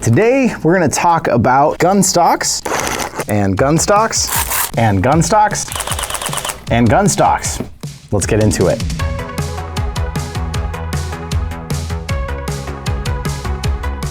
Today, we're gonna talk about gun stocks, and gun stocks, and gun stocks, and gun stocks. Let's get into it.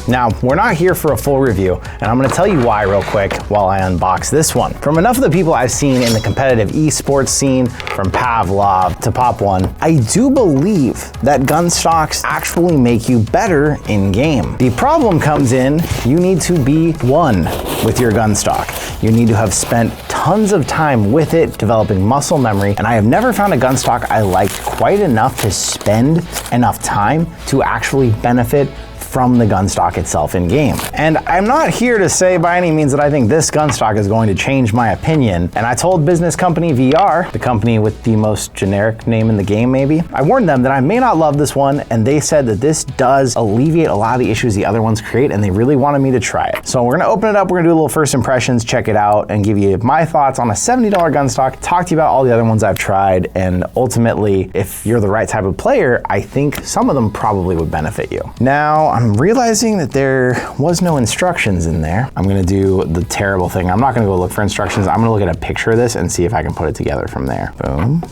Now, we're not here for a full review, and I'm gonna tell you why real quick while I unbox this one. From enough of the people I've seen in the competitive esports scene, from Pavlov to Pop One, I do believe that gun stocks actually make you better in game. The problem comes in, you need to be one with your gun stock. You need to have spent tons of time with it, developing muscle memory, and I have never found a gun stock I liked quite enough to spend enough time to actually benefit from the gun stock itself in game. And I'm not here to say by any means that I think this gun stock is going to change my opinion. And I told Business Company VR, the company with the most generic name in the game maybe, I warned them that I may not love this one, and they said that this does alleviate a lot of the issues the other ones create, and they really wanted me to try it. So we're gonna open it up, we're gonna do a little first impressions, check it out, and give you my thoughts on a $70 gun stock, talk to you about all the other ones I've tried, and ultimately, if you're the right type of player, I think some of them probably would benefit you. Now, I'm realizing that there was no instructions in there. I'm gonna do the terrible thing. I'm not gonna go look for instructions. I'm gonna look at a picture of this and see if I can put it together from there. Boom,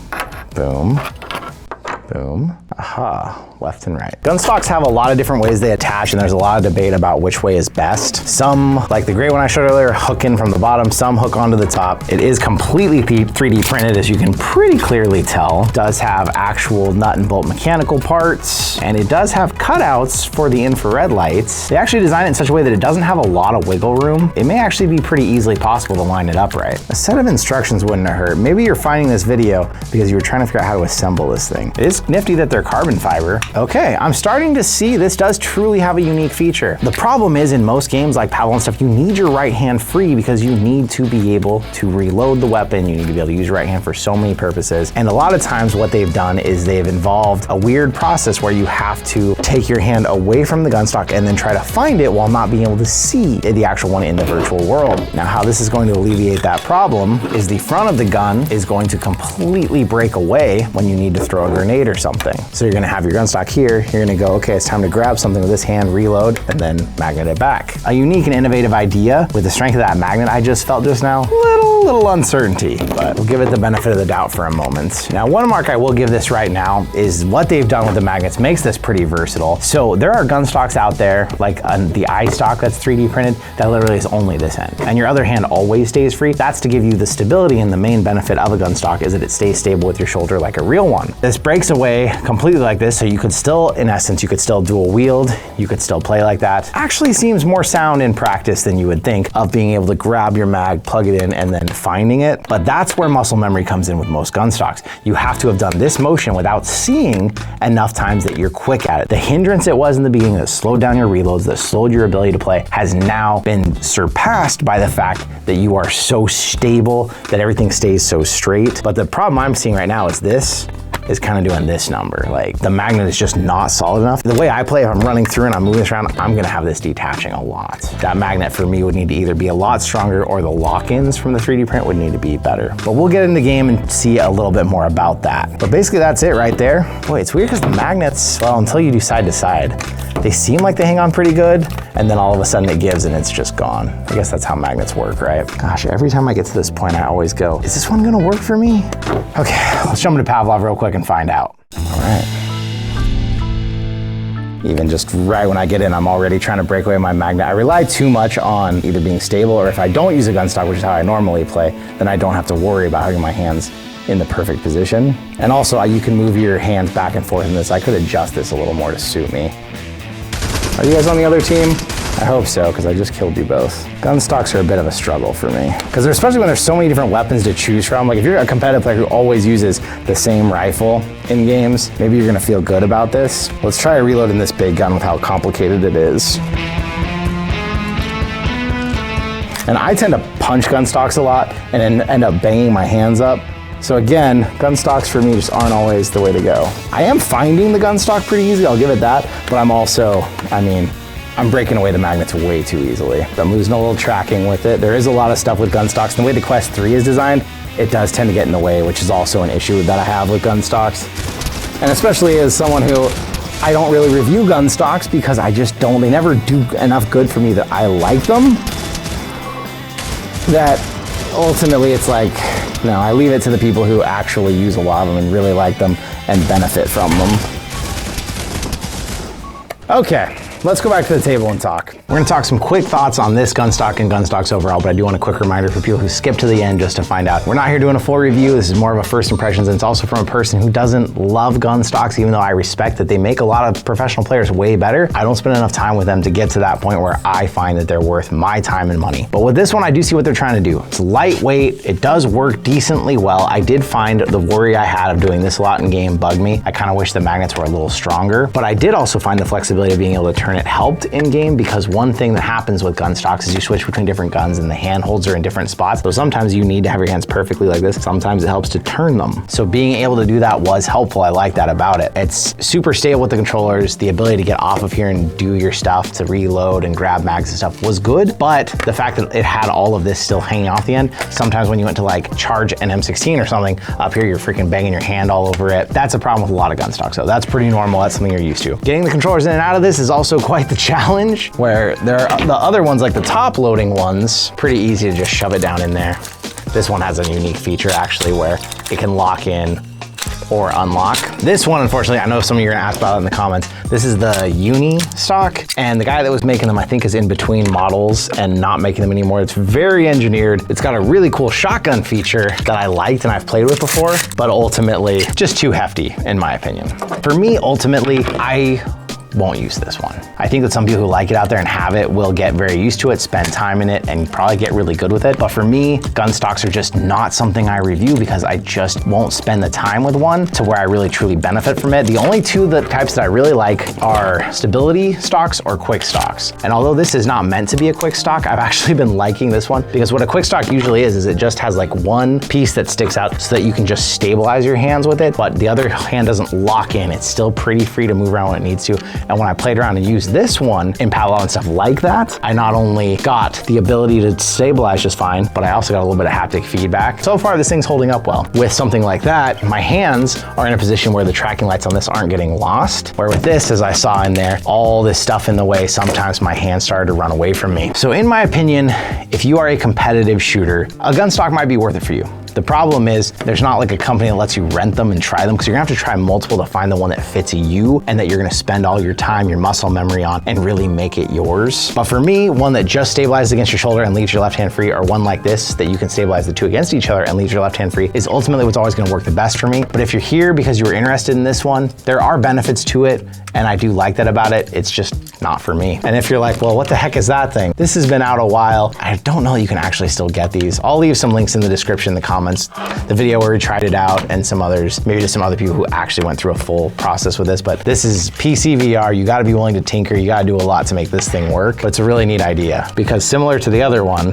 boom, boom. Aha, left and right. Gun stocks have a lot of different ways they attach, and there's a lot of debate about which way is best. Some, like the gray one I showed earlier, hook in from the bottom, some hook onto the top. It is completely 3D printed, as you can pretty clearly tell. It does have actual nut and bolt mechanical parts, and it does have cutouts for the infrared lights. They actually designed it in such a way that it doesn't have a lot of wiggle room. It may actually be pretty easily possible to line it up right. A set of instructions wouldn't have hurt. Maybe you're finding this video because you were trying to figure out how to assemble this thing. It is nifty that they're carbon fiber. Okay, I'm starting to see this does truly have a unique feature. The problem is in most games like Pavlov and stuff, you need your right hand free because you need to be able to reload the weapon. You need to be able to use your right hand for so many purposes. And a lot of times what they've done is they've involved a weird process where you have to take your hand away from the gun stock and then try to find it while not being able to see the actual one in the virtual world. Now, how this is going to alleviate that problem is the front of the gun is going to completely break away when you need to throw a grenade or something. So you're gonna have your gun stock here, you're gonna go, okay, it's time to grab something with this hand, reload, and then magnet it back. A unique and innovative idea with the strength of that magnet I just felt just now, little uncertainty, but we'll give it the benefit of the doubt for a moment. Now, one mark I will give this right now is what they've done with the magnets makes this pretty versatile. So there are gun stocks out there, like the eye stock that's 3D printed, that literally is only this end, and your other hand always stays free. That's to give you the stability, and the main benefit of a gun stock is that it stays stable with your shoulder like a real one. This breaks away completely like this, so you could still, in essence, you could still dual wield, you could still play like that. Actually seems more sound in practice than you would think of being able to grab your mag, plug it in, and then finding it. But that's where muscle memory comes in with most gun stocks. You have to have done this motion without seeing enough times that you're quick at it. The hindrance it was in the beginning that slowed down your reloads, that slowed your ability to play, has now been surpassed by the fact that you are so stable, that everything stays so straight. But the problem I'm seeing right now is this is kind of doing this number. Like, the magnet is just not solid enough. The way I play, if I'm running through and I'm moving this around, I'm gonna have this detaching a lot. That magnet for me would need to either be a lot stronger, or the lock-ins from the 3D print would need to be better. But we'll get in the game and see a little bit more about that. But basically that's it right there. Boy, it's weird because the magnets, well, until you do side to side, they seem like they hang on pretty good, and then all of a sudden it gives and it's just gone. I guess that's how magnets work, right? Gosh, every time I get to this point, I always go, is this one gonna work for me? Okay, let's jump into Pavlov real quick and find out. All right. Even just right when I get in, I'm already trying to break away my magnet. I rely too much on either being stable, or if I don't use a gun stock, which is how I normally play, then I don't have to worry about having my hands in the perfect position. And also, you can move your hands back and forth in this. I could adjust this a little more to suit me. Are you guys on the other team? I hope so, because I just killed you both. Gun stocks are a bit of a struggle for me, because especially when there's so many different weapons to choose from. Like, if you're a competitive player who always uses the same rifle in games, maybe you're gonna feel good about this. Let's try reloading this big gun with how complicated it is. And I tend to punch gun stocks a lot and then end up banging my hands up. So again, gun stocks for me just aren't always the way to go. I am finding the gun stock pretty easy, I'll give it that, but I'm also, I'm breaking away the magnets way too easily. I'm losing a little tracking with it. There is a lot of stuff with gun stocks. The way the Quest 3 is designed, it does tend to get in the way, which is also an issue that I have with gun stocks. And especially as someone who I don't really review gun stocks because I just don't, they never do enough good for me that I like them. That ultimately it's like, no, I leave it to the people who actually use a lot of them and really like them and benefit from them. Okay, let's go back to the table and talk. We're gonna talk some quick thoughts on this gun stock and gun stocks overall, but I do want a quick reminder for people who skip to the end just to find out. We're not here doing a full review. This is more of a first impressions, and it's also from a person who doesn't love gun stocks, even though I respect that they make a lot of professional players way better. I don't spend enough time with them to get to that point where I find that they're worth my time and money. But with this one, I do see what they're trying to do. It's lightweight, it does work decently well. I did find the worry I had of doing this a lot in game bug me. I kind of wish the magnets were a little stronger, but I did also find the flexibility of being able to turn it helped in game, because one thing that happens with gun stocks is you switch between different guns and the handholds are in different spots. So sometimes you need to have your hands perfectly like this. Sometimes it helps to turn them. So being able to do that was helpful. I like that about it. It's super stable with the controllers. The ability to get off of here and do your stuff, to reload and grab mags and stuff was good, but the fact that it had all of this still hanging off the end, sometimes when you went to like charge an M16 or something, up here you're freaking banging your hand all over it. That's a problem with a lot of gun stocks, so that's pretty normal. That's something you're used to. Getting the controllers in and out of this is also quite the challenge, where there are the other ones, like the top loading ones, pretty easy to just shove it down in there. This one has a unique feature actually where it can lock in or unlock. This one, unfortunately, I know some of you are gonna ask about it in the comments. This is the uni stock, and the guy that was making them, I think, is in between models and not making them anymore. It's very engineered. It's got a really cool shotgun feature that I liked and I've played with before, but ultimately just too hefty in my opinion. For me, ultimately, I won't use this one. I think that some people who like it out there and have it will get very used to it, spend time in it, and probably get really good with it. But for me, gun stocks are just not something I review because I just won't spend the time with one to where I really truly benefit from it. The only two types that I really like are stability stocks or quick stocks. And although this is not meant to be a quick stock, I've actually been liking this one because what a quick stock usually is it just has like one piece that sticks out so that you can just stabilize your hands with it, but the other hand doesn't lock in. It's still pretty free to move around when it needs to. And when I played around and used this one in Palo and stuff like that, I not only got the ability to stabilize just fine, but I also got a little bit of haptic feedback. So far, this thing's holding up well. With something like that, my hands are in a position where the tracking lights on this aren't getting lost. Where with this, as I saw in there, all this stuff in the way, sometimes my hands started to run away from me. So in my opinion, if you are a competitive shooter, a gun stock might be worth it for you. The problem is there's not like a company that lets you rent them and try them, because you're gonna have to try multiple to find the one that fits you and that you're gonna spend all your time, your muscle memory on and really make it yours. But for me, one that just stabilizes against your shoulder and leaves your left hand free, or one like this that you can stabilize the two against each other and leaves your left hand free, is ultimately what's always gonna work the best for me. But if you're here because you were interested in this one, there are benefits to it, and I do like that about it. It's just not for me. And if you're like, well, what the heck is that thing? This has been out a while. I don't know that you can actually still get these. I'll leave some links in the description, in the comments, the video where we tried it out, and some others, maybe to some other people who actually went through a full process with this. But this is PCVR. You gotta be willing to tinker. You gotta do a lot to make this thing work. But it's a really neat idea because similar to the other one,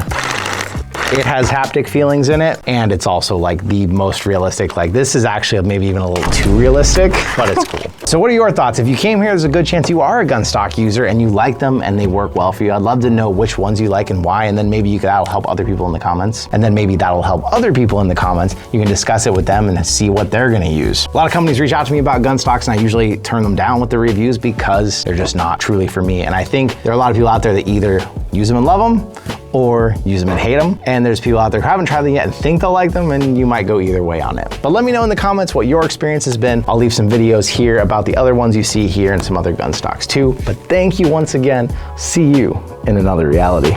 it has haptic feelings in it, and it's also like the most realistic. Like this is actually maybe even a little too realistic, but it's cool. So what are your thoughts? If you came here, there's a good chance you are a gun stock user and you like them and they work well for you. I'd love to know which ones you like and why, and then maybe that'll help other people in the comments. And then maybe that'll help other people in the comments. You can discuss it with them and see what they're gonna use. A lot of companies reach out to me about gun stocks and I usually turn them down with the reviews because they're just not truly for me. And I think there are a lot of people out there that either use them and love them or use them and hate them. And there's people out there who haven't tried them yet and think they'll like them, and you might go either way on it. But let me know in the comments what your experience has been. I'll leave some videos here about the other ones you see here and some other gun stocks too. But thank you once again. See you in another reality.